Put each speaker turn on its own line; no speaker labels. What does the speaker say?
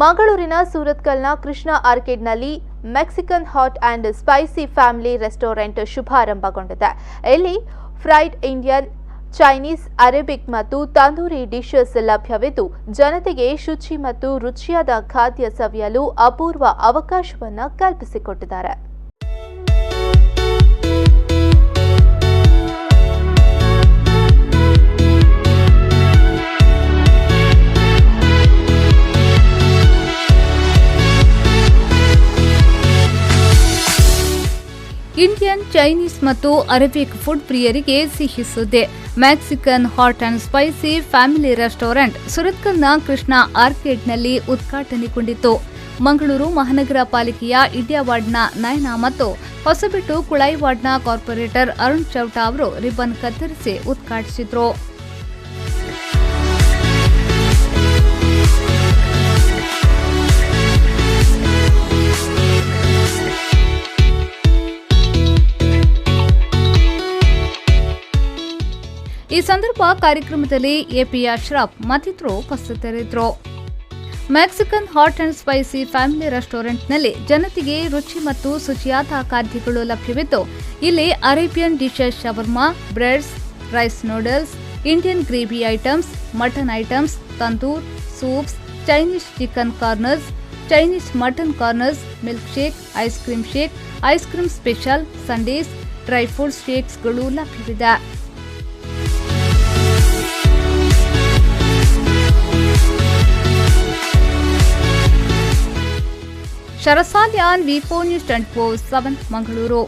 ಮಂಗಳೂರಿನ ಸೂರತ್ಕಲ್ನ ಕೃಷ್ಣ ಆರ್ಕೇಡ್ನಲ್ಲಿ Mexican hot and spicy family restaurant ಶುಭಾರಂಭಗೊಂಡಿದೆ. ಇಲ್ಲಿ ಫ್ರೈಡ್ ಇಂಡಿಯನ್, ಚೈನೀಸ್, ಅರೇಬಿಕ್ ಮತ್ತು ತಂದೂರಿ ಡಿಶಸ್ ಲಭ್ಯವಿದ್ದು ಜನತೆಗೆ ಶುಚಿ ಮತ್ತು ರುಚಿಯಾದ ಖಾದ್ಯ ಸವಿಯಲು ಅಪೂರ್ವ ಅವಕಾಶವನ್ನು ಕಲ್ಪಿಸಿಕೊಟ್ಟಿದ್ದಾರೆ.
ಇಂಡಿಯನ್, ಚೈನೀಸ್ ಮತ್ತು ಅರೇಬಿಕ್ ಫುಡ್ ಪ್ರಿಯರಿಗೆ ಸಿಹಿ ಸುದ್ದಿ. Mexican hot and spicy family restaurant ಸುರತ್ಕಲ್ನ ಕೃಷ್ಣ ಆರ್ಕೇಡ್ನಲ್ಲಿ ಉದ್ಘಾಟನೆಗೊಂಡಿತು. ಮಂಗಳೂರು ಮಹಾನಗರ ಪಾಲಿಕೆಯ ಇಡ್ಯಾ ವಾರ್ಡ್ನ ನಯನ ಮತ್ತು ಹೊಸಬೆಟ್ಟು ಕುಳಾಯಿ ವಾರ್ಡ್ನ ಕಾರ್ಪೊರೇಟರ್ ಅರುಣ್ ಚೌಟ ಅವರು ರಿಬ್ಬನ್ ಕತ್ತರಿಸಿ ಉದ್ಘಾಟಿಸಿದರು. ಈ ಸಂದರ್ಭ ಕಾರ್ಯಕ್ರಮದಲ್ಲಿ ಎಪಿ ಅಶ್ರಫ್ ಮತ್ತಿತರರು ಉಪಸ್ಥಿತರಿದ್ದರು. Mexican hot and spicy family ರೆಸ್ಟೋರೆಂಟ್ನಲ್ಲಿ ಜನತೆಗೆ ರುಚಿ ಮತ್ತು ಶುಚಿಯಾದ ಖಾದ್ಯಗಳು ಲಭ್ಯವಿದ್ದು ಇಲ್ಲಿ Arabian dishes, shawarma, breads, rice noodles, Indian gravy items, mutton items, tandoor, soups, Chinese chicken corners, Chinese mutton corners, milk shake, ice cream special, sundaes, dry fruits ಶೇಕ್ಸ್ಗಳು ಲಭ್ಯವಿದೆ. ಶರಸಾಲ್ಯಾನ್, ವಿ4 ನ್ಯೂಸ್ 24/7 ಮಂಗಳೂರು.